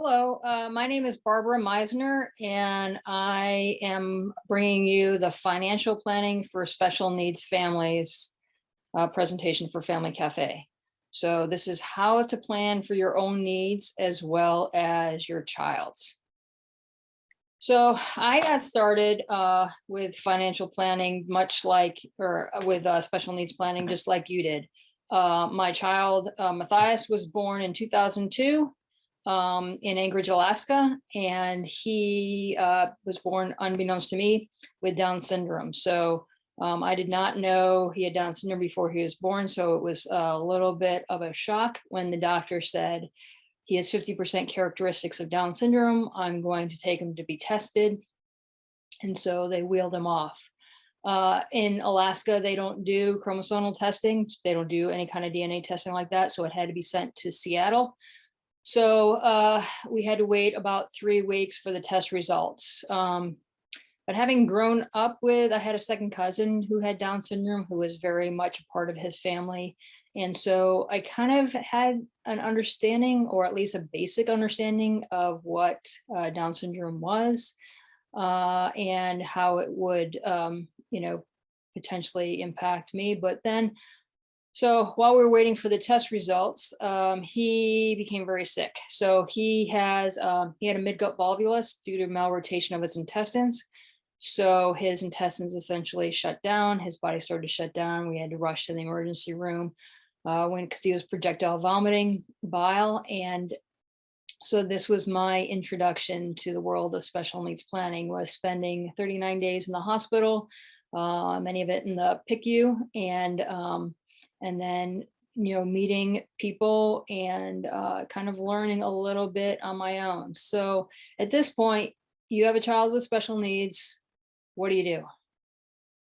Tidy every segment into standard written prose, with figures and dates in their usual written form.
Hello, my name is Barbara Meisner, and I am bringing you the financial planning for special needs families presentation for Family Cafe. So this is how to plan for your own needs as well as your child's. So I got started with financial planning, much like, or with special needs planning, just like you did. My child, Matthias, was born in 2002 in Anchorage, Alaska, and he was born unbeknownst to me with Down syndrome. So I did not know he had Down syndrome before he was born. So it was a little bit of a shock when the doctor said, he has 50% characteristics of Down syndrome. I'm going to take him to be tested. And so they wheeled him off. In Alaska, they don't do chromosomal testing. They don't do any kind of DNA testing like that. So it had to be sent to Seattle. So we had to wait about 3 weeks for the test results. But having grown up with, I had a second cousin who had Down syndrome, who was very much a part of his family. And so I kind of had an understanding, or at least a basic understanding of what Down syndrome was and how it would, potentially impact me. But then, so while we were waiting for the test results, he became very sick. So he had a midgut volvulus due to malrotation of his intestines. So his intestines essentially shut down. His body started to shut down. We had to rush to the emergency room because he was projectile vomiting bile. And so this was my introduction to the world of special needs planning, was spending 39 days in the hospital, many of it in the PICU, and then meeting people and kind of learning a little bit on my own. So at this point, you have a child with special needs. What do you do?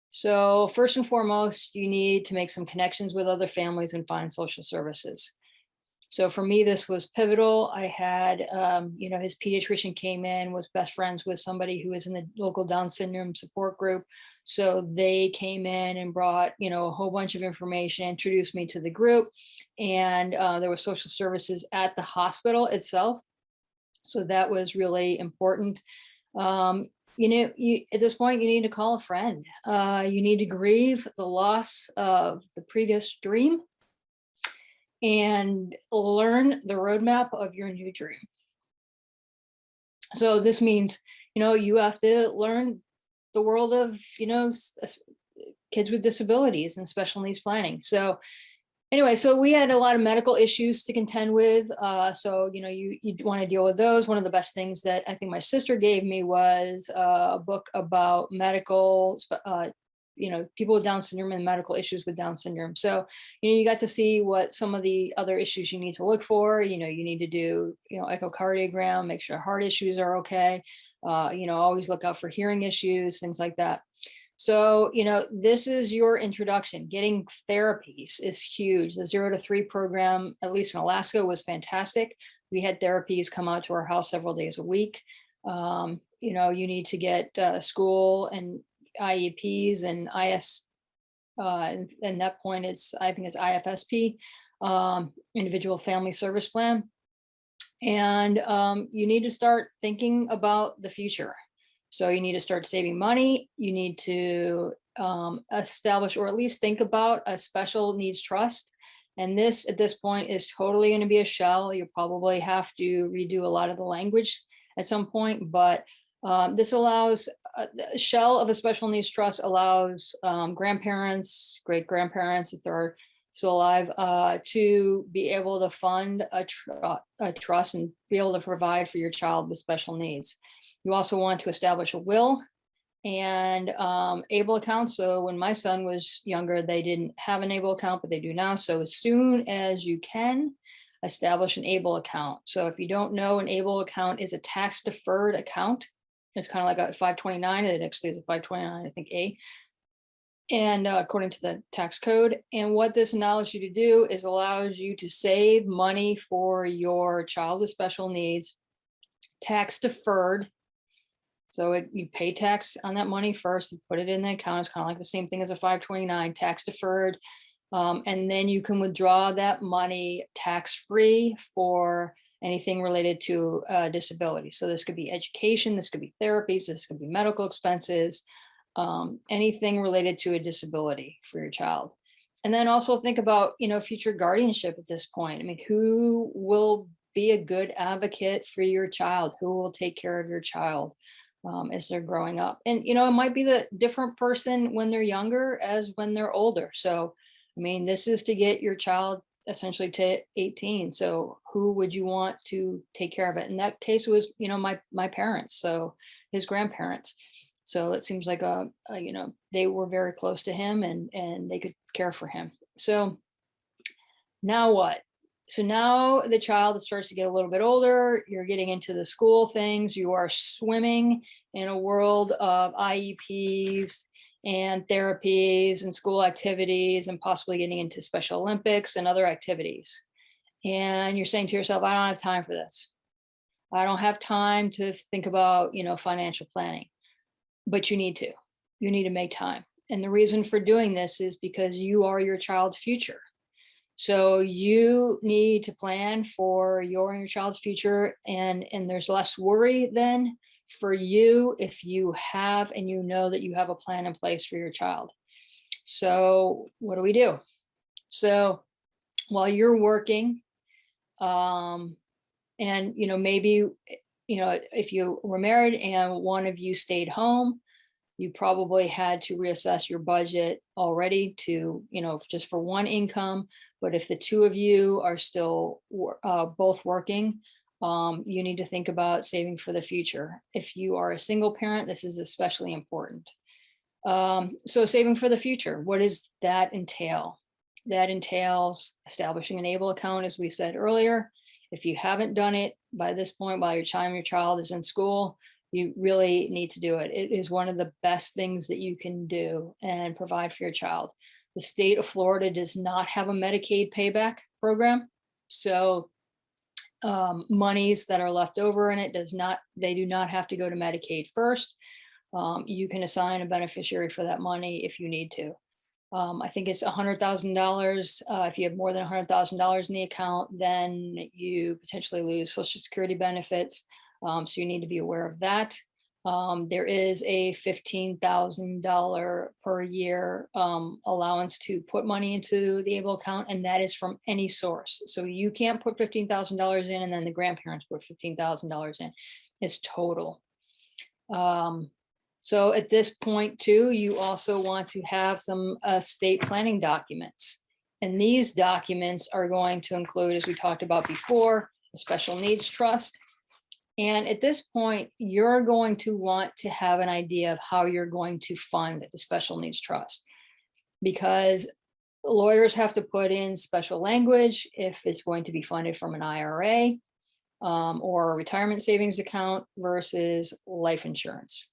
So first and foremost, you need to make some connections with other families and find social services. So for me, this was pivotal. I had, his pediatrician came in, was best friends with somebody who was in the local Down syndrome support group. So they came in and brought, a whole bunch of information, introduced me to the group. And there were social services at the hospital itself. So that was really important. At this point, you need to call a friend. You need to grieve the loss of the previous dream and learn the roadmap of your new dream. So this means, you have to learn the world of, kids with disabilities and special needs planning. So anyway, so we had a lot of medical issues to contend with. So, you want to deal with those. One of the best things that I think my sister gave me was a book about medical, people with Down syndrome and medical issues with Down syndrome. So, you got to see what some of the other issues you need to look for. You need to do, echocardiogram, make sure heart issues are okay. Always look out for hearing issues, things like that. So, this is your introduction. Getting therapies is huge. The 0 to 3 program, at least in Alaska, was fantastic. We had therapies come out to our house several days a week. You need to get school and IEPs and IS, and that point I think it's IFSP, individual family service plan. And you need to start thinking about the future. So you need to start saving money. You need to establish, or at least think about, a special needs trust. And this, at this point, is totally going to be a shell. You'll probably have to redo a lot of the language at some point, but this allows, a shell of a special needs trust allows grandparents, great grandparents, if they're still alive, to be able to fund a trust and be able to provide for your child with special needs. You also want to establish a will and ABLE account. So when my son was younger, they didn't have an ABLE account, but they do now. So as soon as you can, establish an ABLE account. So if you don't know, an ABLE account is a tax deferred account. It's kind of like a 529. It actually is a 529, I think, A. And according to the tax code. And what this allows you to do is allows you to save money for your child with special needs, tax deferred. So you pay tax on that money first and put it in the account. It's kind of like the same thing as a 529, tax deferred. And then you can withdraw that money tax-free for anything related to disability. So this could be education, this could be therapies, this could be medical expenses, anything related to a disability for your child. And then also think about, future guardianship at this point. I mean, who will be a good advocate for your child? Who will take care of your child as they're growing up? And, it might be the different person when they're younger as when they're older. So, I mean, this is to get your child essentially to 18. So who would you want to take care of it? In that case, it was, my parents. So his grandparents. So it seems like they were very close to him and they could care for him. So now what? So now the child starts to get a little bit older. You're getting into the school things. You are swimming in a world of IEPs and therapies and school activities and possibly getting into Special Olympics and other activities. And you're saying to yourself, I don't have time for this. I don't have time to think about, financial planning. But you need to make time. And the reason for doing this is because you are your child's future. So you need to plan for your and your child's future, and there's less worry then for you if you have and that you have a plan in place for your child. So what do we do? So while you're working, and maybe if you were married and one of you stayed home, you probably had to reassess your budget already to, just for one income. But if the two of you are still both working, you need to think about saving for the future. If you are a single parent, this is especially important. So saving for the future, what does that entail? That entails establishing an ABLE account, as we said earlier. If you haven't done it by this point, while your child is in school, you really need to do it. It is one of the best things that you can do and provide for your child. The state of Florida does not have a Medicaid payback program. So monies that are left over in it they do not have to go to Medicaid first. You can assign a beneficiary for that money if you need to. I think it's $100,000. If you have more than $100,000 in the account, then you potentially lose Social Security benefits. So you need to be aware of that. There is a $15,000 per year allowance to put money into the ABLE account, and that is from any source. So you can't put $15,000 in and then the grandparents put $15,000 in. It's total. So at this point too, you also want to have some estate planning documents. And these documents are going to include, as we talked about before, a special needs trust. And at this point, you're going to want to have an idea of how you're going to fund the special needs trust, because lawyers have to put in special language if it's going to be funded from an IRA or a retirement savings account versus life insurance.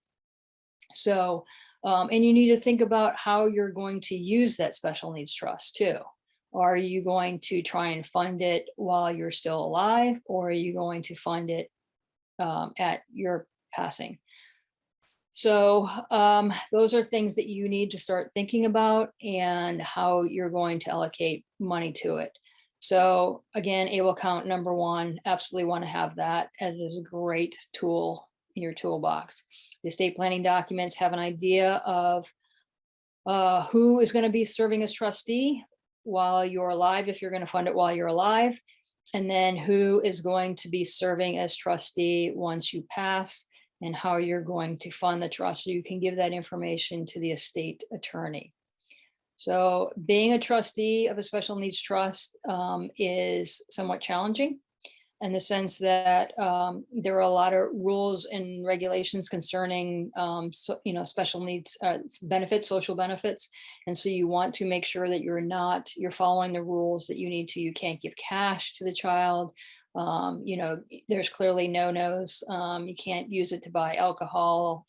So, and you need to think about how you're going to use that special needs trust too. Are you going to try and fund it while you're still alive, or are you going to fund it at your passing? So those are things that you need to start thinking about and how you're going to allocate money to it. So again, ABLE account number one, absolutely want to have that as a great tool in your toolbox. The estate planning documents have an idea of who is going to be serving as trustee while you're alive, if you're going to fund it while you're alive, and then who is going to be serving as trustee once you pass, and how you're going to fund the trust. So you can give that information to the estate attorney. So being a trustee of a special needs trust is somewhat challenging, in the sense that there are a lot of rules and regulations concerning, special needs benefits, social benefits. And so you want to make sure that you're following the rules that you need to. You can't give cash to the child. There's clearly no-nos. You can't use it to buy alcohol,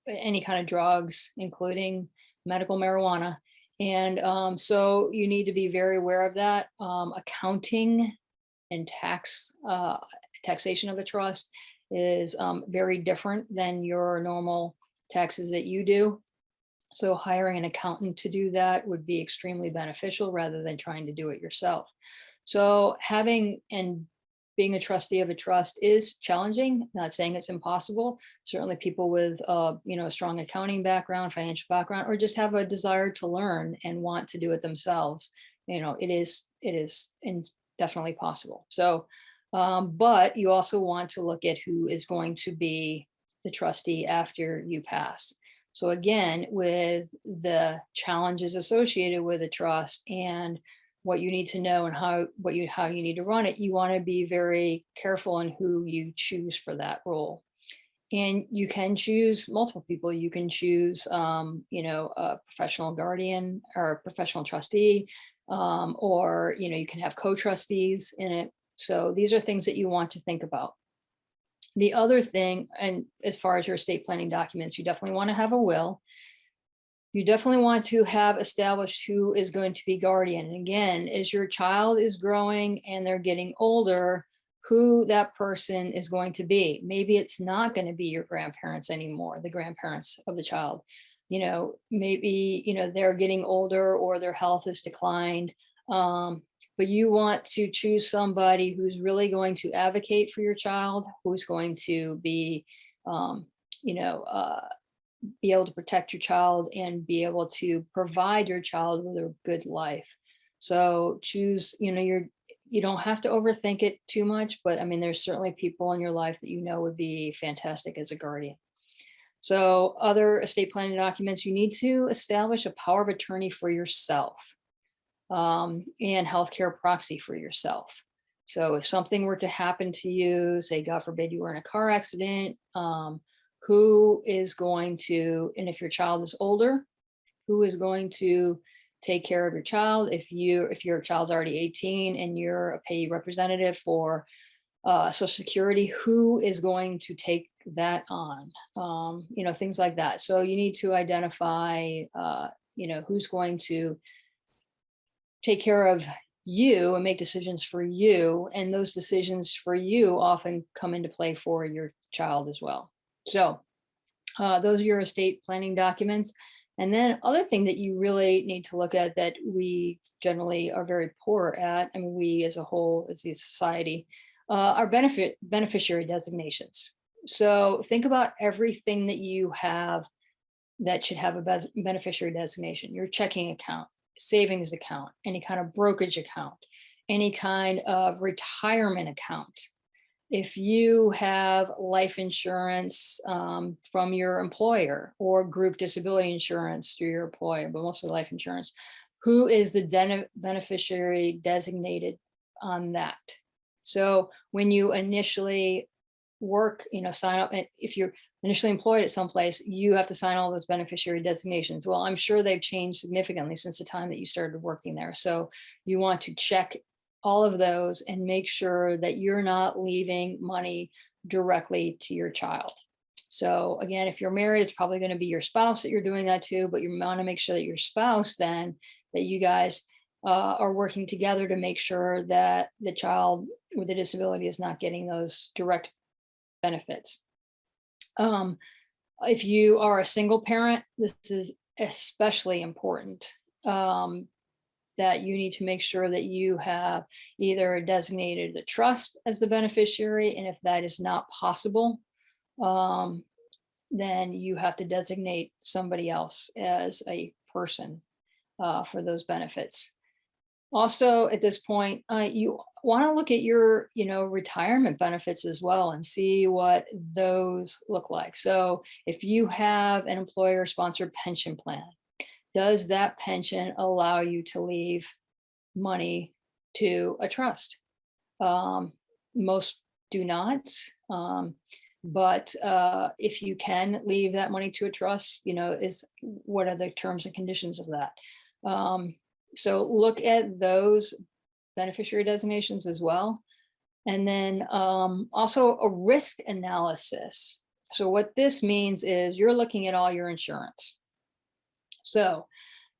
any kind of drugs, including medical marijuana. And so you need to be very aware of that. Accounting and taxation of a trust is very different than your normal taxes that you do. So hiring an accountant to do that would be extremely beneficial rather than trying to do it yourself. So having and being a trustee of a trust is challenging. Not saying it's impossible. Certainly people with a strong accounting background, financial background, or just have a desire to learn and want to do it themselves. It is definitely possible. So but you also want to look at who is going to be the trustee after you pass. So again, with the challenges associated with a trust and what you need to know and how you need to run it, you want to be very careful in who you choose for that role. And you can choose multiple people. You can choose, a professional guardian or a professional trustee, or you can have co-trustees in it. So these are things that you want to think about. The other thing, and as far as your estate planning documents, you definitely want to have a will. You definitely want to have established who is going to be guardian. And again, as your child is growing and they're getting older, who that person is going to be. Maybe it's not going to be your grandparents anymore, the grandparents of the child. Maybe they're getting older or their health has declined. But you want to choose somebody who's really going to advocate for your child, who's going to um, you know, uh, be able to protect your child and be able to provide your child with a good life. So choose, you don't have to overthink it too much, but I mean, there's certainly people in your life that would be fantastic as a guardian. So other estate planning documents, you need to establish a power of attorney for yourself, and healthcare proxy for yourself. So if something were to happen to you, say, God forbid, you were in a car accident, who is going to, and if your child is older, who is going to take care of your child? If your child's already 18 and you're a payee representative for Social Security, who is going to take that on? Things like that. So you need to identify, who's going to take care of you and make decisions for you. And those decisions for you often come into play for your child as well. So those are your estate planning documents. And then other thing that you really need to look at that we generally are very poor at, I mean, we as a whole, as a society, are beneficiary designations. So think about everything that you have that should have a beneficiary designation: your checking account, savings account, any kind of brokerage account, any kind of retirement account. If you have life insurance from your employer, or group disability insurance through your employer, but mostly life insurance, who is the beneficiary designated on that? So when you initially sign up, if you're initially employed at some place, you have to sign all those beneficiary designations. Well, I'm sure they've changed significantly since the time that you started working there. So you want to check all of those and make sure that you're not leaving money directly to your child. So again, if you're married, it's probably going to be your spouse that you're doing that to, but you want to make sure that your spouse, then, that you guys are working together to make sure that the child with a disability is not getting those direct benefits. If you are a single parent, this is especially important. That you need to make sure that you have either designated a trust as the beneficiary, and if that is not possible, then you have to designate somebody else as a person for those benefits. Also, at this point, you want to look at your, retirement benefits as well and see what those look like. So if you have an employer-sponsored pension plan, does that pension allow you to leave money to a trust? Most do not. But if you can leave that money to a trust, what are the terms and conditions of that? So look at those beneficiary designations as well. And then also a risk analysis. So what this means is you're looking at all your insurance. So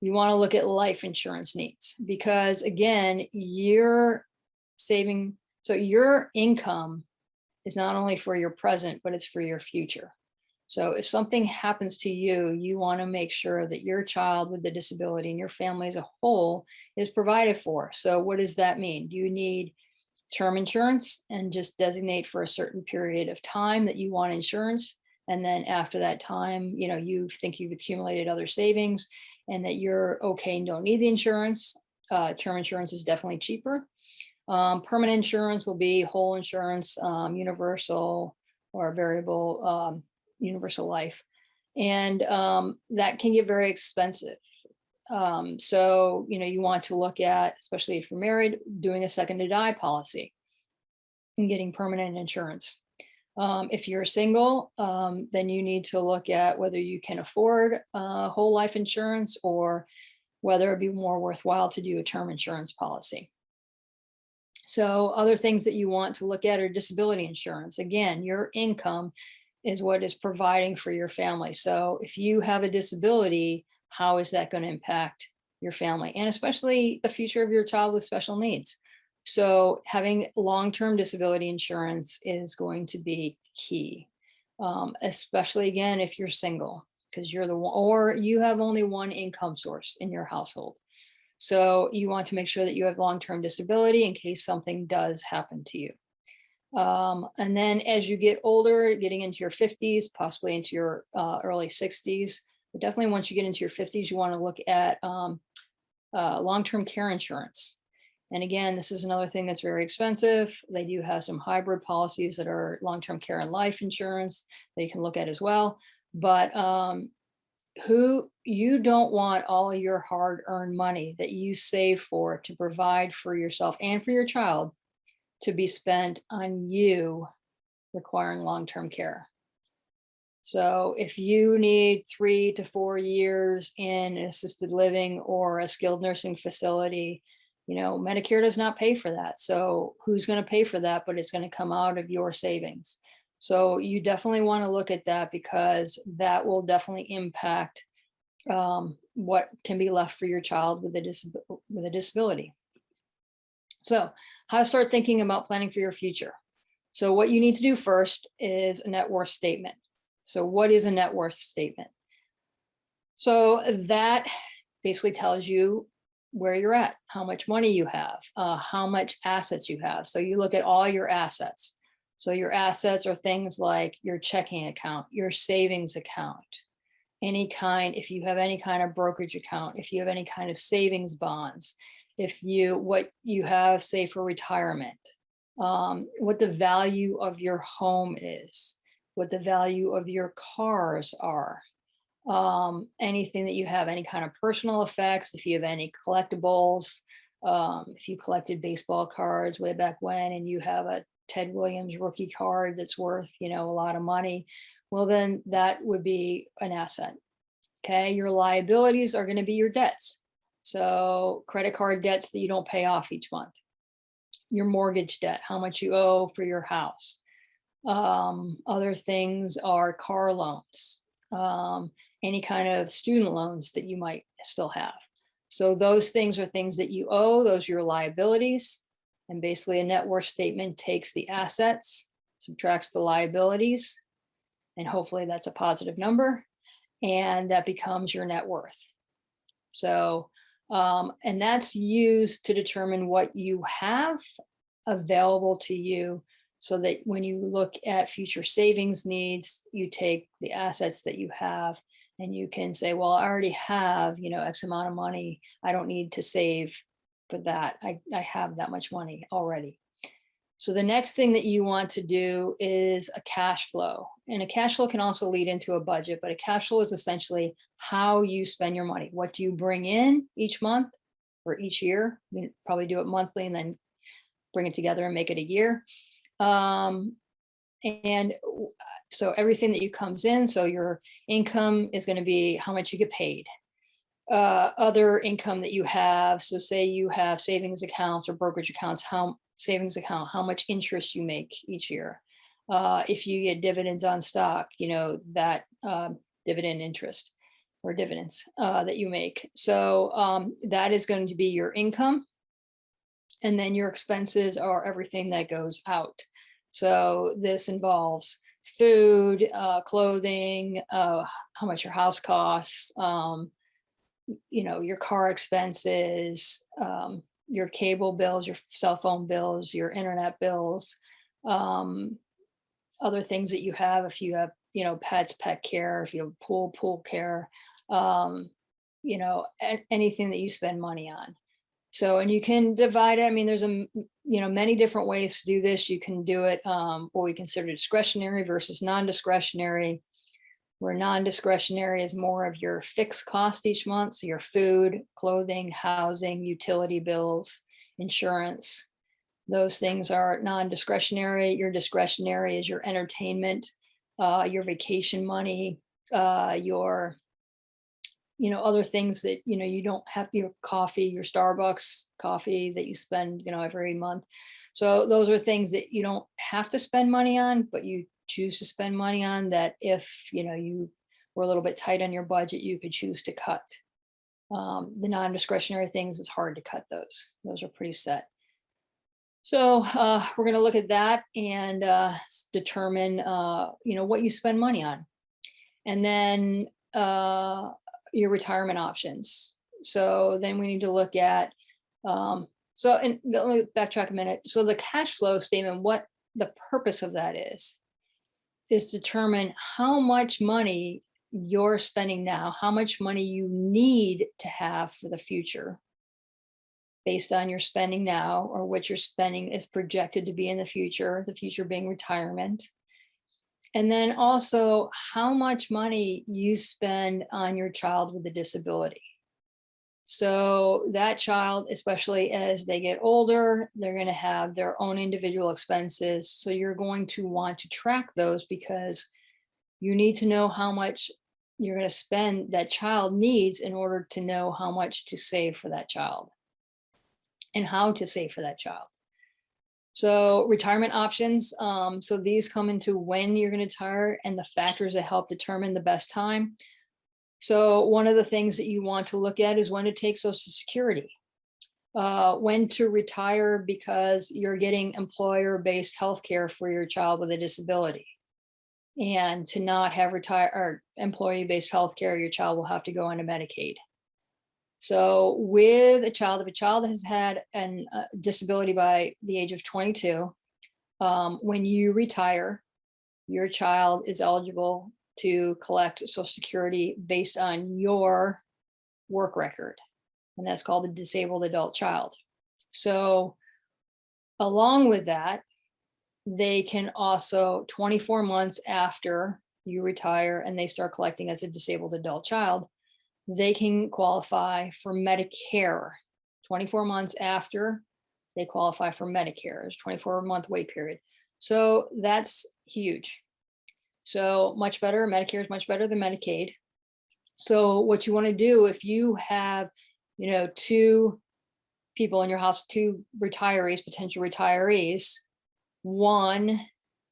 you want to look at life insurance needs, because again, you're saving. So your income is not only for your present, but it's for your future. So if something happens to you, you want to make sure that your child with the disability and your family as a whole is provided for. So what does that mean? Do you need term insurance and just designate for a certain period of time that you want insurance? And then after that time, you think you've accumulated other savings and that you're okay and don't need the insurance. Term insurance is definitely cheaper. Permanent insurance will be whole insurance, universal or variable, universal life. And that can get very expensive. So, you want to look at, especially if you're married, doing a second to die policy and getting permanent insurance. If you're single, then you need to look at whether you can afford whole life insurance or whether it'd be more worthwhile to do a term insurance policy. So other things that you want to look at are disability insurance. Again, your income is what is providing for your family. So if you have a disability, how is that going to impact your family and especially the future of your child with special needs? So having long-term disability insurance is going to be key, especially again, if you're single, because you're the one, or you have only one income source in your household. So you want to make sure that you have long-term disability in case something does happen to you. And then as you get older, getting into your 50s, possibly into your early 60s, but definitely once you get into your 50s, you want to look at long-term care insurance. And again, this is another thing that's very expensive. They do have some hybrid policies that are long-term care and life insurance that you can look at as well. But you don't want all your hard-earned money that you save for to provide for yourself and for your child to be spent on you requiring long-term care. So if you need 3 to 4 years in assisted living or a skilled nursing facility, Medicare does not pay for that. So who's going to pay for that? But it's going to come out of your savings. So you definitely want to look at that because that will definitely impact what can be left for your child with a disability. So how to start thinking about planning for your future. So what you need to do first is a net worth statement. So what is a net worth statement? So that basically tells you where you're at, how much money you have, how much assets you have. So you look at all your assets. So your assets are things like your checking account, your savings account, if you have any kind of brokerage account, if you have any kind of savings bonds, what you have, say, for retirement, what the value of your home is, what the value of your cars are, anything that you have, any kind of personal effects, if you have any collectibles, if you collected baseball cards way back when and you have a Ted Williams rookie card that's worth, a lot of money, well, then that would be an asset. Okay. Your liabilities are going to be your debts. So credit card debts that you don't pay off each month, your mortgage debt, how much you owe for your house. Other things are car loans, any kind of student loans that you might still have. So those things are things that you owe, those are your liabilities. And basically a net worth statement takes the assets, subtracts the liabilities, and hopefully that's a positive number, and that becomes your net worth. So, and that's used to determine what you have available to you so that when you look at future savings needs, you take the assets that you have and you can say, well, I already have, X amount of money. I don't need to save for that. I have that much money already. So the next thing that you want to do is a cash flow. And a cash flow can also lead into a budget, but a cash flow is essentially how you spend your money. What do you bring in each month or each year? You probably do it monthly and then bring it together and make it a year. And so everything that you comes in, so your income is going to be how much you get paid. Other income that you have, so say you have savings accounts or brokerage accounts, how much interest you make each year. If you get dividends on stock, that dividend interest or dividends that you make. So that is going to be your income. And then your expenses are everything that goes out. So this involves food, clothing, how much your house costs, your car expenses, your cable bills, your cell phone bills, your internet bills, um, other things that you have. If you have, pets, pet care, if you have pool care, um, anything that you spend money on. So, and you can divide it. I mean, there's many different ways to do this. You can do it, what we consider discretionary versus non-discretionary, where non-discretionary is more of your fixed cost each month. So your food, clothing, housing, utility bills, insurance, those things are non-discretionary. Your discretionary is your entertainment, your vacation money, your other things that, you don't have your coffee, your Starbucks coffee that you spend, every month. So those are things that you don't have to spend money on, but you choose to spend money on, that if, you were a little bit tight on your budget, you could choose to cut. The non-discretionary things, it's hard to cut those. Those are pretty set. So we're going to look at that and determine, what you spend money on. And then your retirement options. So then we need to look at, and let me backtrack a minute. So the cash flow statement, what the purpose of that is determine how much money you're spending now, how much money you need to have for the future based on your spending now, or what your spending is projected to be in the future being retirement. And then also how much money you spend on your child with a disability. So that child, especially as they get older, they're going to have their own individual expenses. So you're going to want to track those, because you need to know how much you're going to spend that child needs in order to know how much to save for that child and how to save for that child. So retirement options. So these come into when you're going to retire and the factors that help determine the best time. So one of the things that you want to look at is when to take Social Security, when to retire because you're getting employer-based health care for your child with a disability, and to not have employee-based health care, your child will have to go into Medicaid. So with a child, if a child has had a disability by the age of 22, when you retire, your child is eligible to collect Social Security based on your work record. And that's called a disabled adult child. So along with that, they can also, 24 months after you retire and they start collecting as a disabled adult child, they can qualify for Medicare. 24 months after they qualify for Medicare. There's 24-month wait period. So that's huge. So much better. Medicare is much better than Medicaid. So what you want to do, if you have, two people in your house, two retirees, potential retirees, one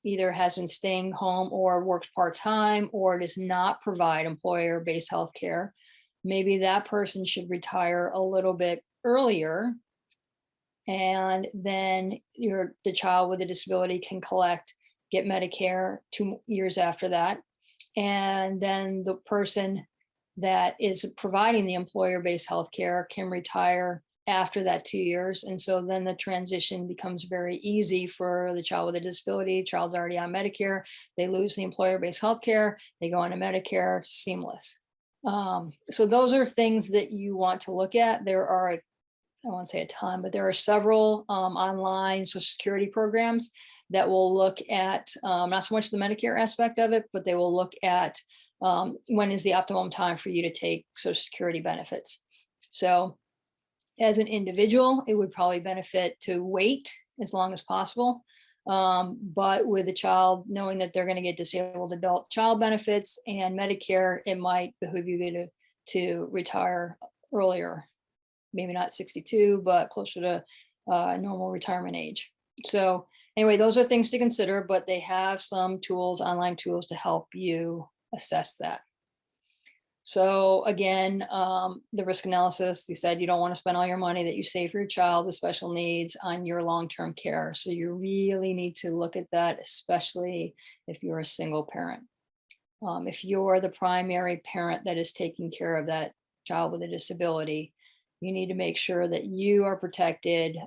either has been staying home or works part-time or does not provide employer-based health care, maybe that person should retire a little bit earlier. And then the child with a disability can get Medicare 2 years after that. And then the person that is providing the employer-based health care can retire after that 2 years. And so then the transition becomes very easy for the child with a disability. Child's already on Medicare. They lose the employer-based health care. They go into Medicare, seamless. So those are things that you want to look at. There are, I won't say a ton, but there are several online Social Security programs that will look at not so much the Medicare aspect of it, but they will look at when is the optimum time for you to take Social Security benefits. So as an individual, it would probably benefit to wait as long as possible. But with a child, knowing that they're going to get disabled adult child benefits and Medicare, it might behoove you to retire earlier. Maybe not 62, but closer to normal retirement age. So anyway, those are things to consider, but they have some tools, online tools, to help you assess that. So again, the risk analysis, they said you don't want to spend all your money that you save for your child with special needs on your long-term care. So you really need to look at that, especially if you're a single parent. If you're the primary parent that is taking care of that child with a disability, you need to make sure that you are protected,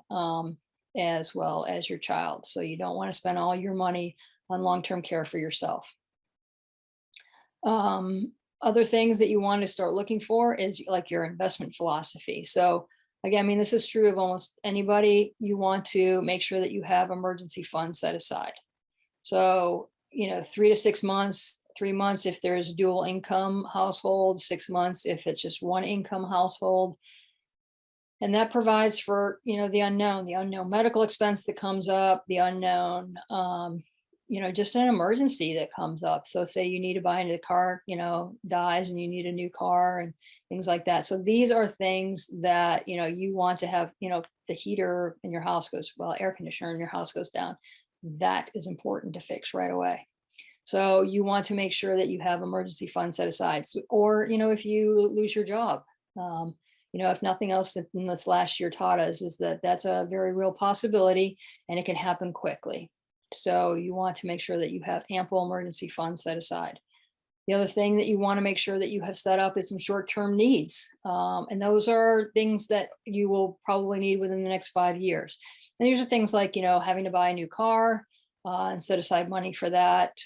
as well as your child. So you don't want to spend all your money on long-term care for yourself. Um, Other things that you want to start looking for is like your investment philosophy. So again, I mean, this is true of almost anybody. You want to make sure that you have emergency funds set aside. So, 3 to 6 months, 3 months if there's dual income household, 6 months if it's just one income household. And that provides for, the unknown medical expense that comes up, the unknown, just an emergency that comes up. So say you need to buy into the car, dies and you need a new car and things like that. So these are things that, you want to have, the heater in your house goes, well, air conditioner in your house goes down. That is important to fix right away. So you want to make sure that you have emergency funds set aside. So, or, if you lose your job, um, if nothing else that in this last year taught us is that that's a very real possibility and it can happen quickly. So you want to make sure that you have ample emergency funds set aside. The other thing that you want to make sure that you have set up is some short-term needs. And those are things that you will probably need within the next 5 years. And these are things like, having to buy a new car and set aside money for that.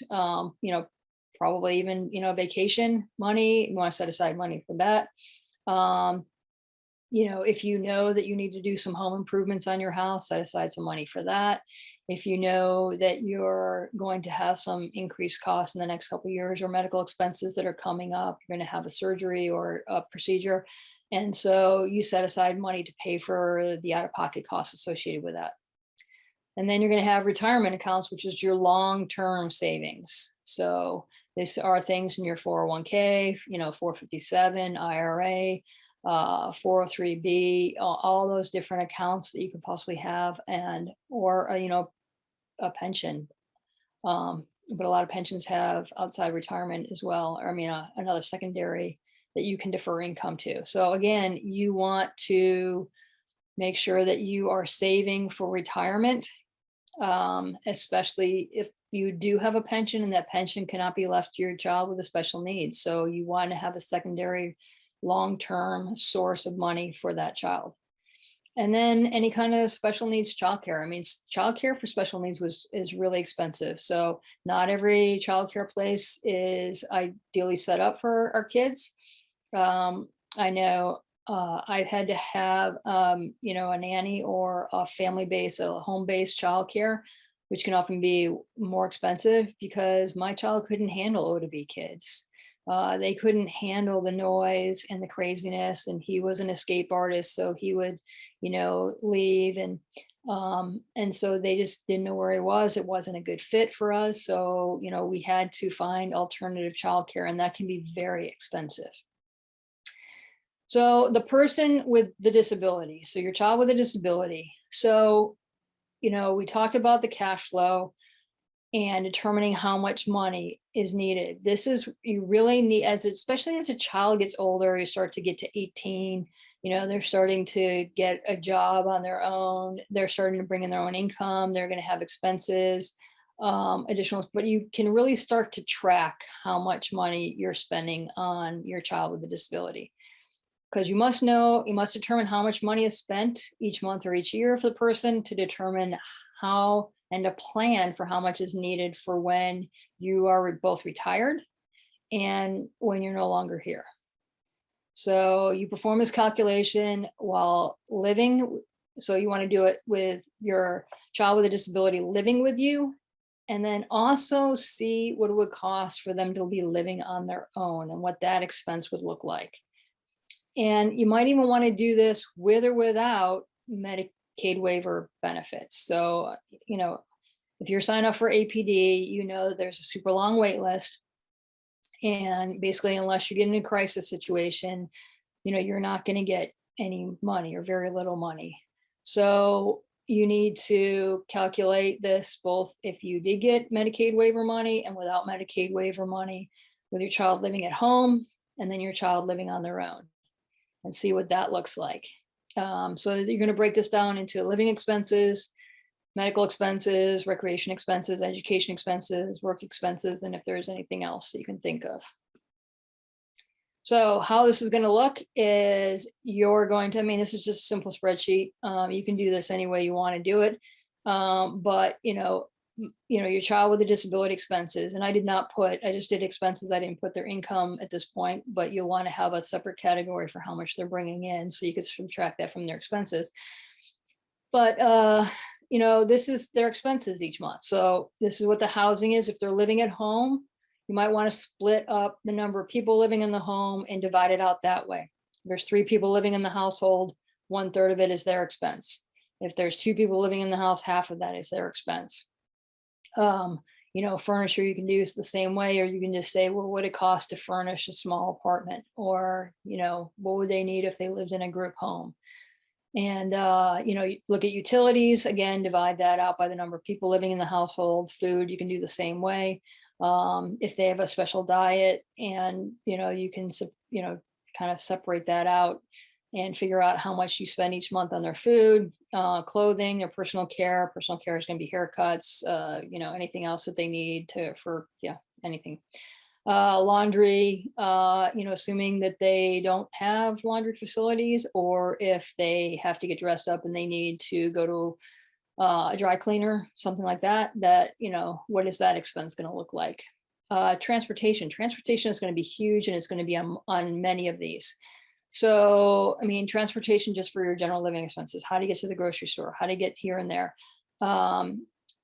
Probably even, vacation money, you want to set aside money for that. Um, if you know that you need to do some home improvements on your house, set aside some money for that. If you know that you're going to have some increased costs in the next couple of years or medical expenses that are coming up, you're going to have a surgery or a procedure. And so you set aside money to pay for the out-of-pocket costs associated with that. And then you're going to have retirement accounts, which is your long-term savings. So these are things in your 401k, 457, IRA, 403b, all those different accounts that you could possibly have, and or a pension. But a lot of pensions have outside retirement as well, or another secondary that you can defer income to. So again, you want to make sure that you are saving for retirement, especially if you do have a pension and that pension cannot be left to your child with a special needs. So you want to have a secondary long-term source of money for that child. And then any kind of special needs childcare. I mean, childcare for special needs is really expensive. So not every childcare place is ideally set up for our kids. I know I've had to have, a nanny or a family-based, a home-based childcare, which can often be more expensive because my child couldn't handle O to B kids. They couldn't handle the noise and the craziness, and he was an escape artist, so he would, leave, and so they just didn't know where he was. It wasn't a good fit for us, so we had to find alternative childcare, and that can be very expensive. So the person with the disability, so your child with a disability. So, we talked about the cash flow and determining how much money is needed. This is, you really need, especially as a child gets older, you start to get to 18, they're starting to get a job on their own. They're starting to bring in their own income. They're going to have expenses, additional, but you can really start to track how much money you're spending on your child with a disability. Because you must determine how much money is spent each month or each year for the person to determine how and a plan for how much is needed for when you are both retired and when you're no longer here. So you perform this calculation while living. So you want to do it with your child with a disability living with you, and then also see what it would cost for them to be living on their own and what that expense would look like. And you might even want to do this with or without Medicaid waiver benefits. So, if you're signed up for APD, there's a super long wait list. And basically, unless you get in a crisis situation, you're not going to get any money or very little money. So you need to calculate this both if you did get Medicaid waiver money and without Medicaid waiver money, with your child living at home, and then your child living on their own, and see what that looks like. So you're going to break this down into living expenses, medical expenses, recreation expenses, education expenses, work expenses, and if there's anything else that you can think of. So how this is going to look is you're going to, I mean, this is just a simple spreadsheet. You can do this any way you want to do it. But your child with the disability expenses, and I just did expenses. I didn't put their income at this point, but you'll want to have a separate category for how much they're bringing in, so you can subtract that from their expenses. But this is their expenses each month. So this is what the housing is. If they're living at home, you might want to split up the number of people living in the home and divide it out that way. If there's 3 people living in the household, 1/3 of it is their expense. If there's 2 people living in the house, half of that is their expense. Furniture you can do the same way, or you can just say, well, what would it cost to furnish a small apartment? Or, what would they need if they lived in a group home? And, you look at utilities, again, divide that out by the number of people living in the household. Food, you can do the same way. If they have a special diet, and, you can, kind of separate that out and figure out how much you spend each month on their food, clothing, their personal care. Personal care is going to be haircuts, anything else that they need anything. Laundry, assuming that they don't have laundry facilities, or if they have to get dressed up and they need to go to a dry cleaner, something like that, what is that expense going to look like? Transportation is going to be huge, and it's going to be on many of these. So, I mean, transportation just for your general living expenses, how to get to the grocery store, how to get here and there.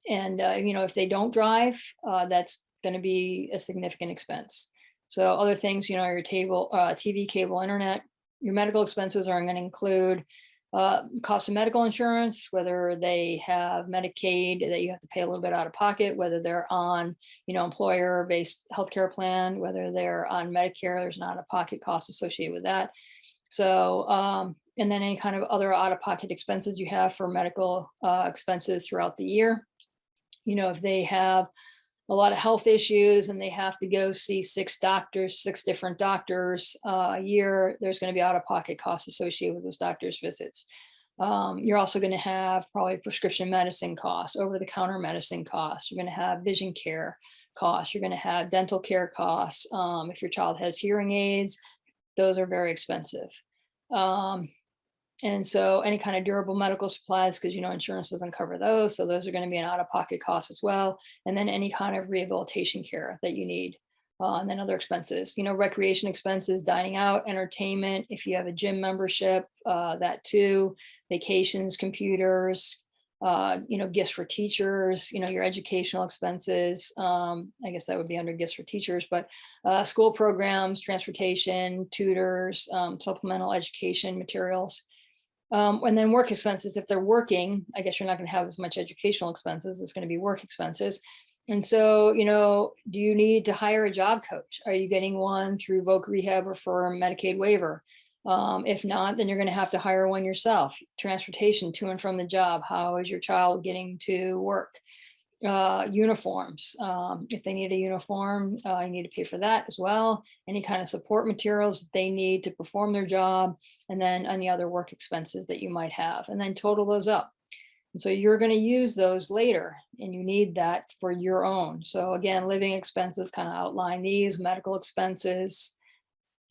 If they don't drive, that's going to be a significant expense. So other things, your TV, cable, internet. Your medical expenses are going to include cost of medical insurance, whether they have Medicaid that you have to pay a little bit out of pocket, whether they're on, employer-based healthcare plan, whether they're on Medicare, there's an out-of-pocket cost associated with that. So, and then any kind of other out-of-pocket expenses you have for medical expenses throughout the year. If they have a lot of health issues and they have to go see 6 different doctors a year, there's going to be out-of-pocket costs associated with those doctors' visits. You're also going to have probably prescription medicine costs, over-the-counter medicine costs. You're going to have vision care costs. You're going to have dental care costs. If your child has hearing aids, those are very expensive. And so any kind of durable medical supplies, because, insurance doesn't cover those. So those are going to be an out-of-pocket cost as well. And then any kind of rehabilitation care that you need. And then other expenses, recreation expenses, dining out, entertainment. If you have a gym membership, that too, vacations, computers, gifts for teachers, your educational expenses. I guess that would be under gifts for teachers, but school programs, transportation, tutors, supplemental education materials. And then work expenses. If they're working, I guess you're not going to have as much educational expenses. It's going to be work expenses. And so, do you need to hire a job coach? Are you getting one through Voc Rehab or for Medicaid waiver? If not, then you're going to have to hire one yourself. Transportation to and from the job. How is your child getting to work? Uniforms. If they need a uniform, you need to pay for that as well. Any kind of support materials that they need to perform their job, and then any other work expenses that you might have, and then total those up. And so you're going to use those later, and you need that for your own. So again, living expenses kind of outline these, medical expenses,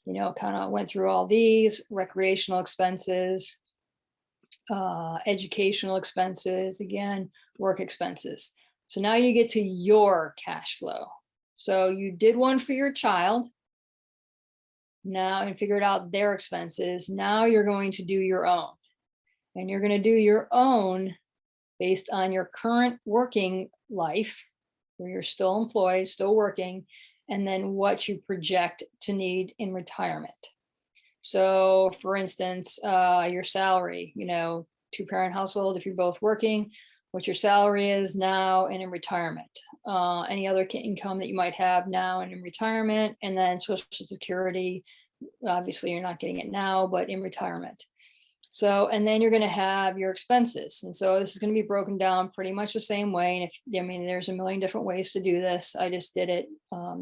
kind of went through all these, recreational expenses, educational expenses, again, work expenses. So now you get to your cash flow. So you did one for your child now and figured out their expenses. Now you're going to do your own, and you're going to do your own based on your current working life, where you're still employed, still working, and then what you project to need in retirement. So for instance, your salary, 2-parent household, if you're both working, what your salary is now and in retirement, any other income that you might have now and in retirement, and then Social Security. Obviously you're not getting it now, but in retirement. So, and then you're going to have your expenses. And so this is going to be broken down pretty much the same way. And there's a million different ways to do this. I just did it.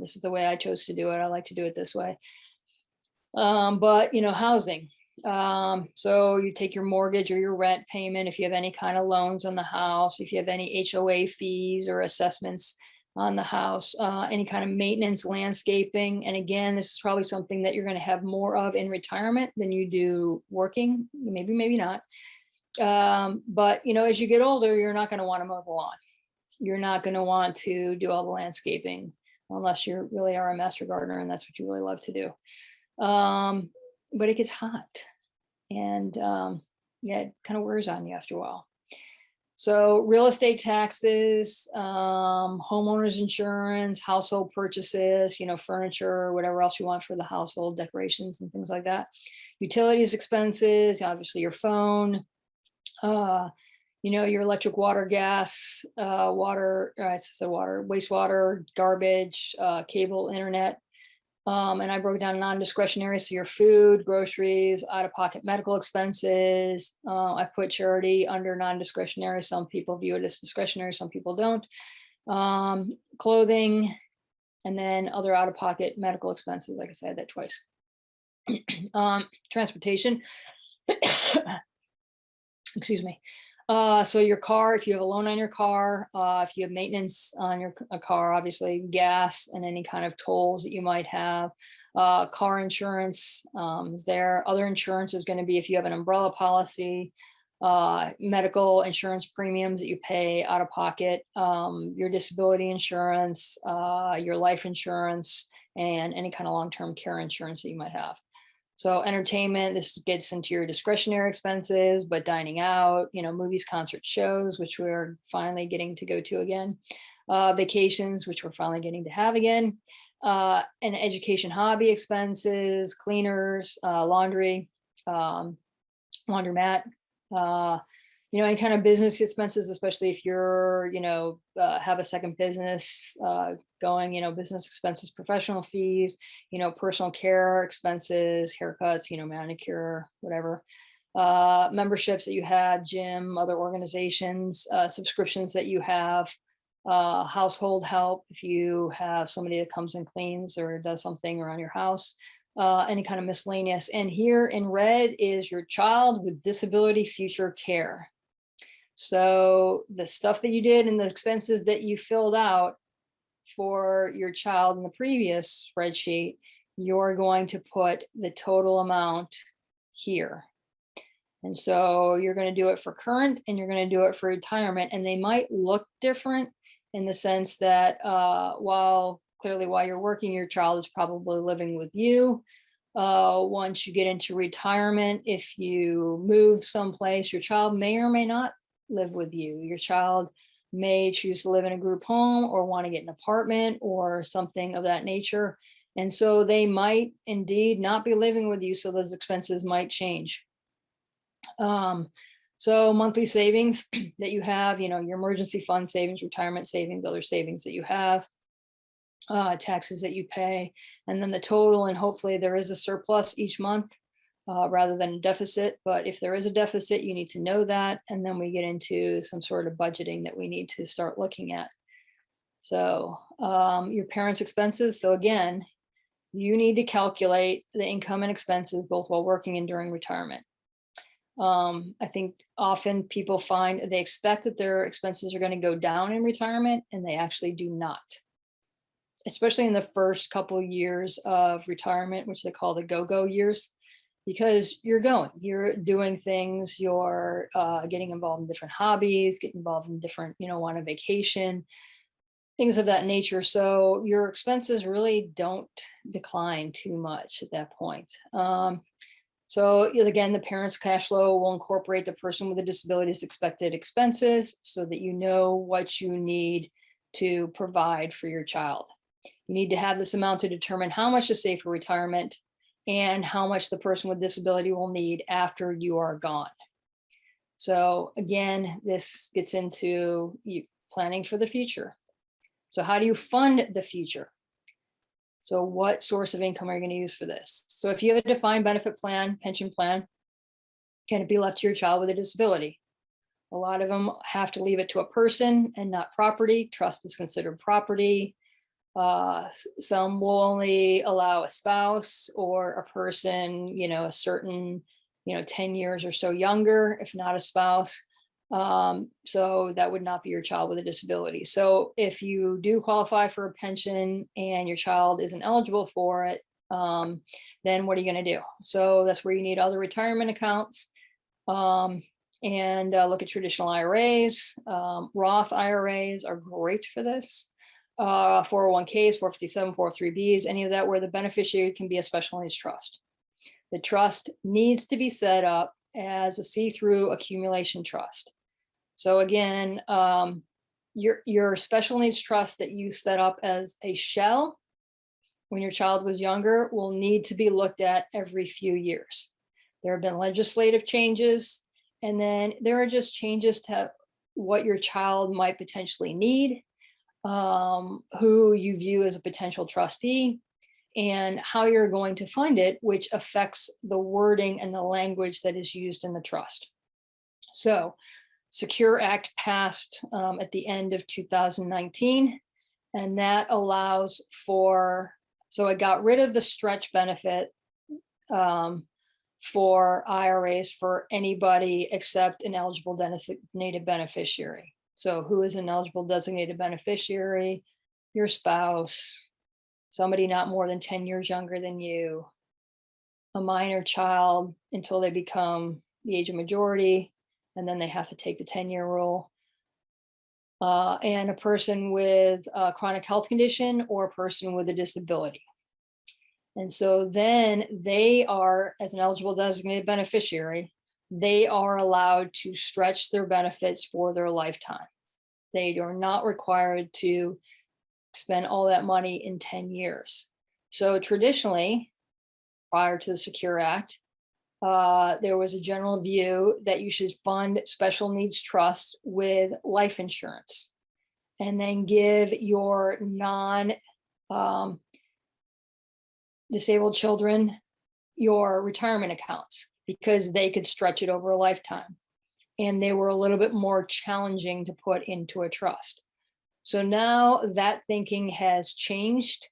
This is the way I chose to do it. I like to do it this way. But, housing. So you take your mortgage or your rent payment, if you have any kind of loans on the house, if you have any HOA fees or assessments on the house, any kind of maintenance, landscaping. And again, this is probably something that you're going to have more of in retirement than you do working, maybe not. But, as you get older, you're not going to want to mow the lawn. You're not going to want to do all the landscaping unless you really are a master gardener and that's what you really love to do. But it gets hot and yeah, it kind of wears on you after a while. So real estate taxes, homeowners insurance, household purchases, furniture, whatever else you want for the household, decorations and things like that. Utilities expenses, obviously your phone, your electric, water, gas, water, wastewater, garbage, cable, internet. And I broke down non-discretionary, so your food, groceries, out-of-pocket medical expenses. I put charity under non-discretionary. Some people view it as discretionary, some people don't. Clothing, and then other out-of-pocket medical expenses. Like I said, that twice. Transportation. Excuse me. So your car, if you have a loan on your car, if you have maintenance on your car, obviously gas and any kind of tolls that you might have, car insurance is there. Other insurance is going to be if you have an umbrella policy, medical insurance premiums that you pay out of pocket, your disability insurance, your life insurance, and any kind of long-term care insurance that you might have. So entertainment, this gets into your discretionary expenses, but dining out, movies, concerts, shows, which we're finally getting to go to again, vacations, which we're finally getting to have again, and education, hobby expenses, cleaners, laundry, laundromat, any kind of business expenses, especially if you're, have a second business going, business expenses, professional fees, personal care expenses, haircuts, manicure, whatever, memberships that you have, gym, other organizations, subscriptions that you have, household help, if you have somebody that comes and cleans or does something around your house, any kind of miscellaneous. And here in red is your child with disability future care. So the stuff that you did and the expenses that you filled out for your child in the previous spreadsheet, you're going to put the total amount here. And so you're going to do it for current and you're going to do it for retirement. And they might look different in the sense that while you're working, your child is probably living with you. Once you get into retirement, if you move someplace, your child may or may not live with you. Your child may choose to live in a group home or want to get an apartment or something of that nature. And so they might indeed not be living with you. So those expenses might change. So monthly savings that you have, your emergency fund savings, retirement savings, other savings that you have, taxes that you pay, and then the total. And hopefully there is a surplus each month. Rather than a deficit. But if there is a deficit, you need to know that. And then we get into some sort of budgeting that we need to start looking at. So your parents' expenses. So again, you need to calculate the income and expenses both while working and during retirement. I think often people find they expect that their expenses are going to go down in retirement, and they actually do not. Especially in the first couple of years of retirement, which they call the go-go years. Because you're doing things, you're getting involved in different hobbies, getting involved in different, on a vacation, things of that nature. So your expenses really don't decline too much at that point. So again, the parents' cash flow will incorporate the person with a disability's expected expenses so that you know what you need to provide for your child. You need to have this amount to determine how much to save for retirement and how much the person with disability will need after you are gone. So again, this gets into planning for the future. So how do you fund the future? So what source of income are you going to use for this? So if you have a defined benefit plan, pension plan, can it be left to your child with a disability? A lot of them have to leave it to a person and not property. Trust is considered property. Some will only allow a spouse or a person, a certain, 10 years or so younger, if not a spouse. So that would not be your child with a disability. So if you do qualify for a pension and your child isn't eligible for it, then what are you going to do? So that's where you need other retirement accounts. And look at traditional IRAs. Roth IRAs are great for this. 401ks, 457, 403bs, any of that where the beneficiary can be a special needs trust. The trust needs to be set up as a see-through accumulation trust. So again, your special needs trust that you set up as a shell when your child was younger will need to be looked at every few years. There have been legislative changes, and then there are just changes to what your child might potentially need, who you view as a potential trustee, and how you're going to fund it, which affects the wording and the language that is used in the trust. So Secure Act passed at the end of 2019, and that allows for, so it got rid of the stretch benefit for IRAs for anybody except an eligible designated beneficiary. So who is an eligible designated beneficiary? Your spouse, somebody not more than 10 years younger than you, a minor child until they become the age of majority, and then they have to take the 10-year rule, and a person with a chronic health condition or a person with a disability. And so then they are, as an eligible designated beneficiary, they are allowed to stretch their benefits for their lifetime. They are not required to spend all that money in 10 years. So traditionally, prior to the Secure Act, there was a general view that you should fund special needs trusts with life insurance and then give your disabled children your retirement accounts because they could stretch it over a lifetime. And they were a little bit more challenging to put into a trust. So now that thinking has changed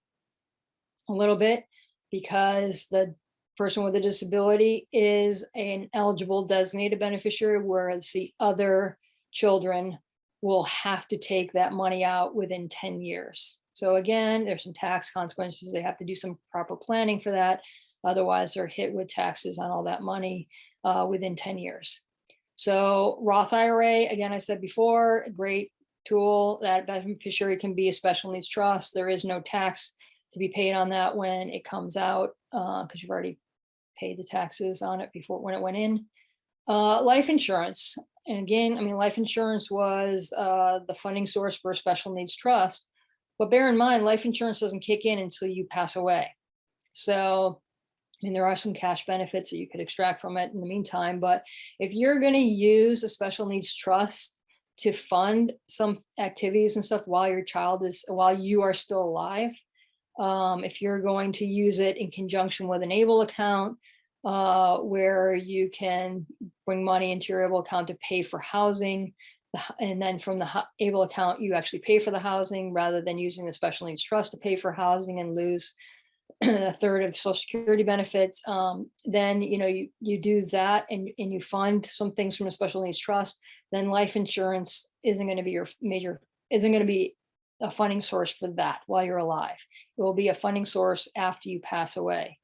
a little bit because the person with a disability is an eligible designated beneficiary, whereas the other children will have to take that money out within 10 years. So again, there's some tax consequences. They have to do some proper planning for that. Otherwise, they're hit with taxes on all that money within 10 years. So Roth IRA, again, I said before, a great tool. That beneficiary can be a special needs trust. There is no tax to be paid on that when it comes out because you've already paid the taxes on it before when it went in. Life insurance. And again, I mean, life insurance was the funding source for a special needs trust. But bear in mind, life insurance doesn't kick in until you pass away. So, I mean, there are some cash benefits that you could extract from it in the meantime. But if you're going to use a special needs trust to fund some activities and stuff while you are still alive, if you're going to use it in conjunction with an ABLE account, where you can bring money into your ABLE account to pay for housing, and then from the ABLE account, you actually pay for the housing rather than using the special needs trust to pay for housing and lose a third of Social Security benefits. Then you do that and you fund some things from a special needs trust. Then life insurance isn't going to be a funding source for that while you're alive. It will be a funding source after you pass away.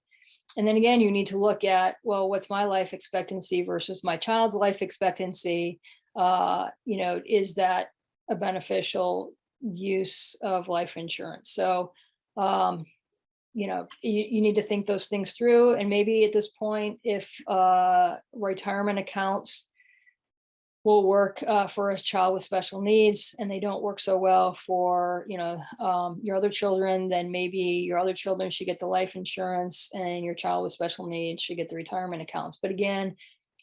And then again, you need to look at, well, what's my life expectancy versus my child's life expectancy? Is that a beneficial use of life insurance? So, you need to think those things through. And maybe at this point, if retirement accounts will work for a child with special needs and they don't work so well for your other children, then maybe your other children should get the life insurance and your child with special needs should get the retirement accounts. But again,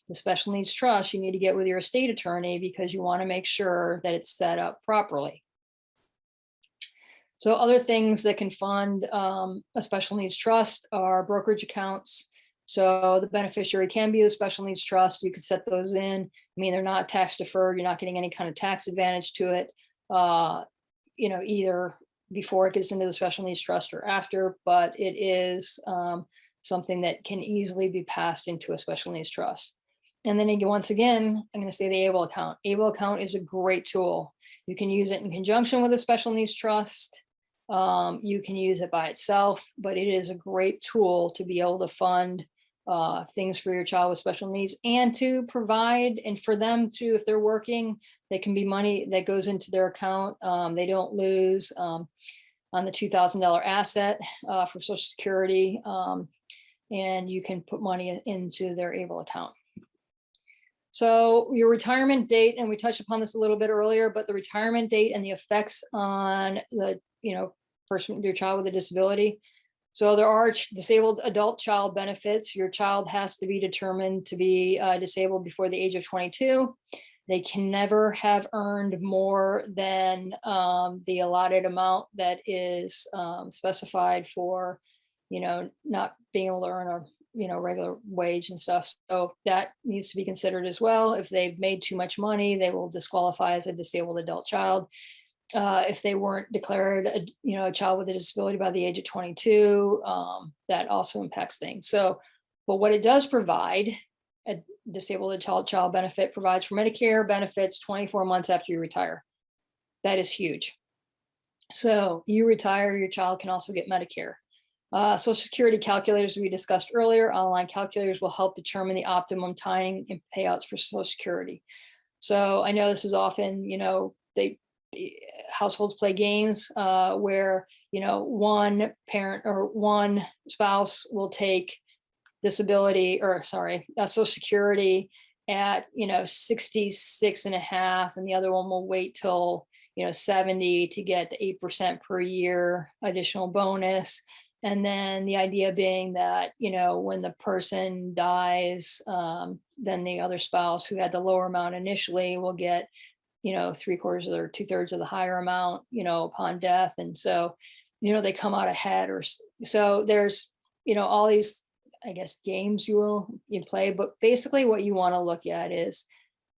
the special needs trust, you need to get with your estate attorney because you want to make sure that it's set up properly. So other things that can fund a special needs trust are brokerage accounts. So the beneficiary can be the special needs trust. You could set those in. I mean, they're not tax deferred. You're not getting any kind of tax advantage to it. Either before it gets into the special needs trust or after, but it is something that can easily be passed into a special needs trust. And then again, once again, I'm going to say the ABLE account. ABLE account is a great tool. You can use it in conjunction with a special needs trust. You can use it by itself, but it is a great tool to be able to fund things for your child with special needs, and to provide, and for them to, if they're working, they can be money that goes into their account. They don't lose on the $2,000 asset for Social Security, and you can put money into their ABLE account. So your retirement date, and we touched upon this a little bit earlier, but the retirement date and the effects on the person, your child with a disability. So there are disabled adult child benefits. Your child has to be determined to be disabled before the age of 22. They can never have earned more than the allotted amount that is specified for, not being able to earn a regular wage and stuff. So that needs to be considered as well. If they've made too much money, they will disqualify as a disabled adult child. If they weren't declared a child with a disability by the age of 22, that also impacts things. So, but what it does provide, a disabled adult child benefit provides for Medicare benefits 24 months after you retire. That is huge. So you retire, your child can also get Medicare. Social Security calculators we discussed earlier, online calculators will help determine the optimum timing and payouts for Social Security. So I know this is often, households play games where, one parent or one spouse will take Social Security at, 66.5, and the other one will wait till, 70 to get the 8% per year additional bonus. And then the idea being that, when the person dies, then the other spouse who had the lower amount initially will get, 3/4 or 2/3 of the higher amount, upon death. And so, they come out ahead. Or so there's, all these, I guess, games you play, but basically what you want to look at is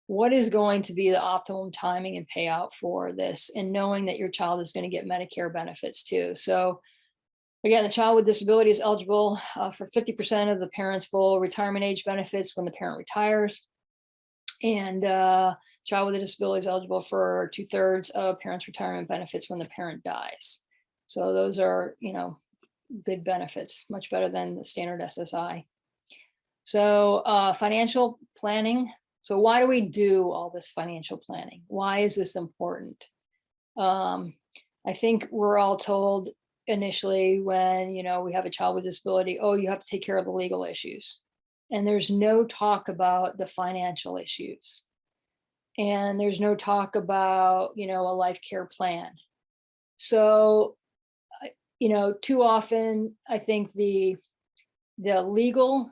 what is going to be the optimum timing and payout for this, and knowing that your child is going to get Medicare benefits too. So again, the child with disability is eligible for 50% of the parent's full retirement age benefits when the parent retires. And child with a disability is eligible for 2/3 of parents' retirement benefits when the parent dies. So those are, good benefits, much better than the standard SSI. So financial planning. So why do we do all this financial planning? Why is this important? I think we're all told initially when, we have a child with disability, oh, you have to take care of the legal issues. And there's no talk about the financial issues. And there's no talk about, a life care plan. So, too often, I think the legal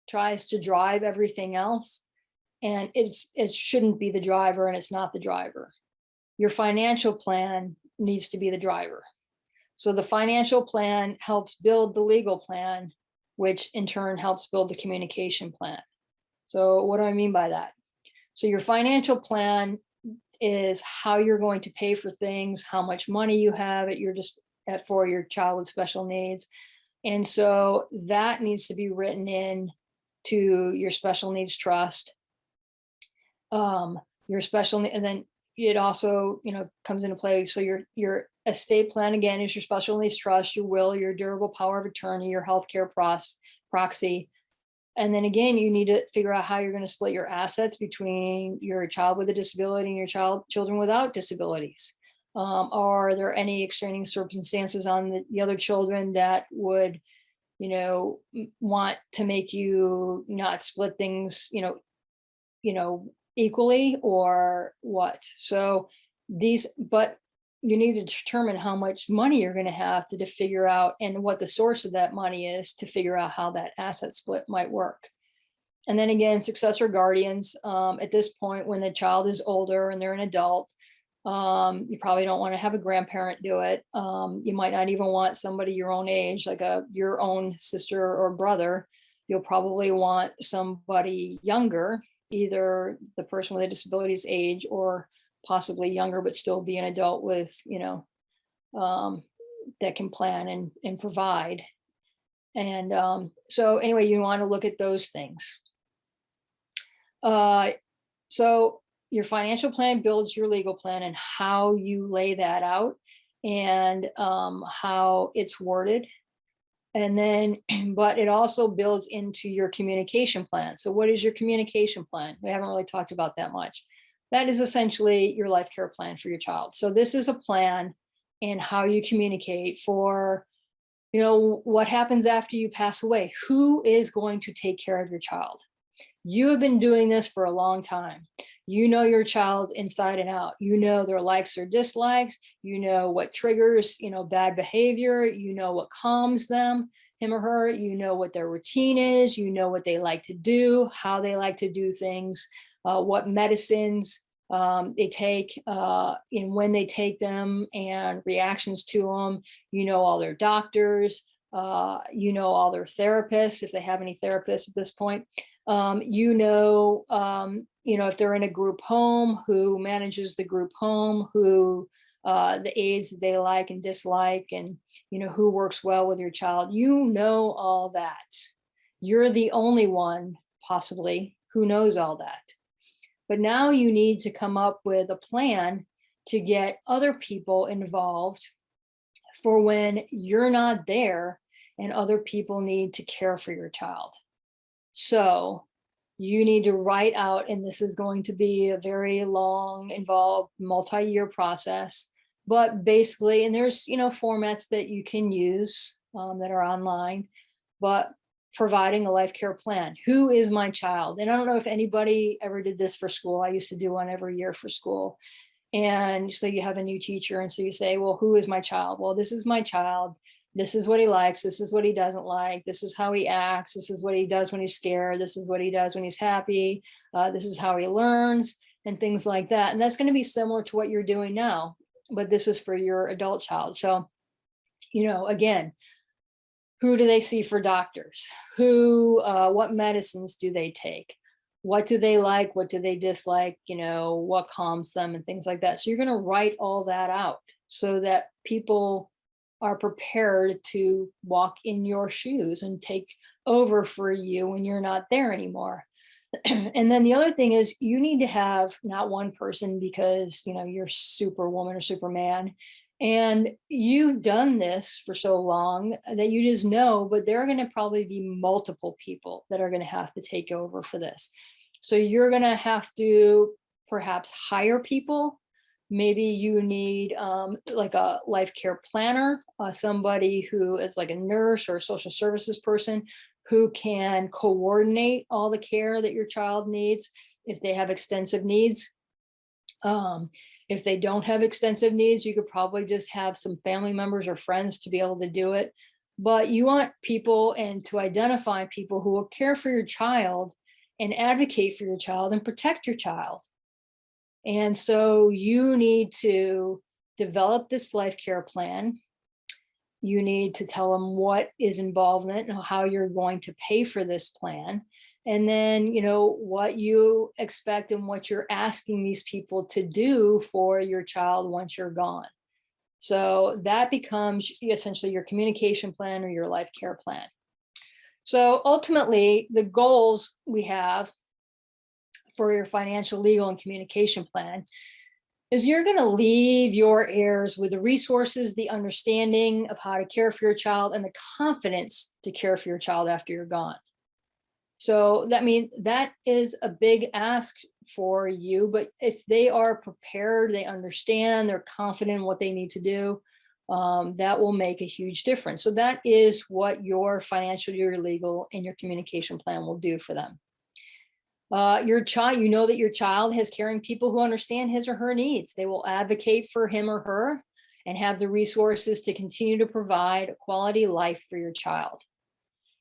tries to drive everything else, and it shouldn't be the driver, and it's not the driver. Your financial plan needs to be the driver. So the financial plan helps build the legal plan, which in turn helps build the communication plan. So what do I mean by that? So your financial plan is how you're going to pay for things, how much money you have for your child with special needs. And so that needs to be written in to your special needs trust. And then it also, comes into play. So your estate plan, again, is your special needs trust, your will, your durable power of attorney, your healthcare proxy. And then again, you need to figure out how you're going to split your assets between your child with a disability and your children without disabilities. Are there any extraneous circumstances on the other children that would, want to make you not split things, equally, or what? So but you need to determine how much money you're going to have to figure out, and what the source of that money is, to figure out how that asset split might work. And then again, successor guardians, at this point, when the child is older and they're an adult, you probably don't want to have a grandparent do it. You might not even want somebody your own age, like your own sister or brother. You'll probably want somebody younger, either the person with a disability's age, or possibly younger, but still be an adult with, that can plan and provide. And so anyway, you want to look at those things. So your financial plan builds your legal plan and how you lay that out and how it's worded. And then, but it also builds into your communication plan. So what is your communication plan? We haven't really talked about that much. That is essentially your life care plan for your child. So this is a plan and how you communicate for, what happens after you pass away. Who is going to take care of your child? You have been doing this for a long time. You know your child inside and out. You know their likes or dislikes. You know what triggers, bad behavior. You know what calms them, him or her. You know what their routine is. You know what they like to do, how they like to do things, what medicines they take, and when they take them, and reactions to them. You know all their doctors. You know all their therapists, if they have any therapists at this point. If they're in a group home, who manages the group home, who the aides they like and dislike, and who works well with your child. You know all that. You're the only one possibly who knows all that. But now you need to come up with a plan to get other people involved for when you're not there and other people need to care for your child. So you need to write out, and this is going to be a very long, involved, multi-year process, but basically, and there's, formats that you can use that are online, but providing a life care plan. Who is my child? And I don't know if anybody ever did this for school. I used to do one every year for school. And so you have a new teacher, and so you say, well, who is my child? Well, this is my child. This is what he likes. This is what he doesn't like. This is how he acts. This is what he does when he's scared. This is what he does when he's happy. This is how he learns, and things like that. And that's going to be similar to what you're doing now, but this is for your adult child. So, again, who do they see for doctors? What medicines do they take? What do they like? What do they dislike? What calms them, and things like that. So you're going to write all that out so that people are prepared to walk in your shoes and take over for you when you're not there anymore. And then the other thing is, you need to have not one person, because you're superwoman or superman, and you've done this for so long that you just know, but there are going to probably be multiple people that are going to have to take over for this. So you're going to have to perhaps hire people. Maybe you need like a life care planner, somebody who is like a nurse or a social services person who can coordinate all the care that your child needs if they have extensive needs. If they don't have extensive needs, you could probably just have some family members or friends to be able to do it. But you want people, and to identify people who will care for your child and advocate for your child and protect your child. And so you need to develop this life care plan. You need to tell them what is involved in it and how you're going to pay for this plan. And then, what you expect and what you're asking these people to do for your child once you're gone. So that becomes essentially your communication plan or your life care plan. So ultimately, the goals we have for your financial, legal, and communication plan is you're going to leave your heirs with the resources, the understanding of how to care for your child, and the confidence to care for your child after you're gone. So that is a big ask for you, but if they are prepared, they understand, they're confident in what they need to do, that will make a huge difference. So that is what your financial, your legal, and your communication plan will do for them. Your child, that your child has caring people who understand his or her needs. They will advocate for him or her and have the resources to continue to provide a quality life for your child.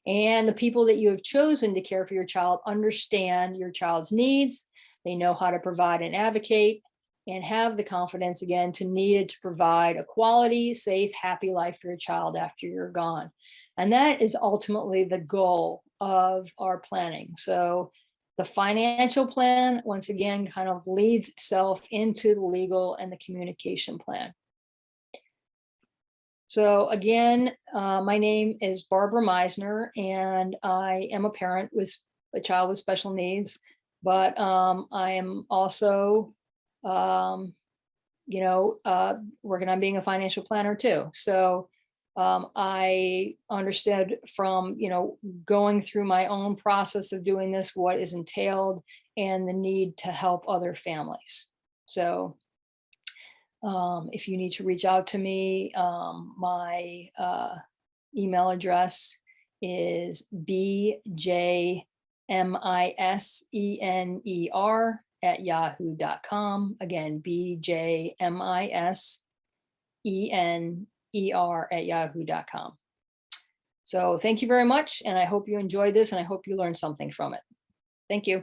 And the people that you have chosen to care for your child understand your child's needs. They know how to provide and advocate, and have the confidence, again, to provide a quality, safe, happy life for your child after you're gone. And that is ultimately the goal of our planning. So the financial plan, once again, kind of leads itself into the legal and the communication plan. So again, my name is Barbara Meisner, and I am a parent with a child with special needs, but I am also, um, working on being a financial planner too. So I understood from, going through my own process of doing this, what is entailed and the need to help other families. So if you need to reach out to me, my email address is bjmisener@yahoo.com. Again, bjmisener@yahoo.com. So thank you very much. And I hope you enjoyed this and I hope you learned something from it. Thank you.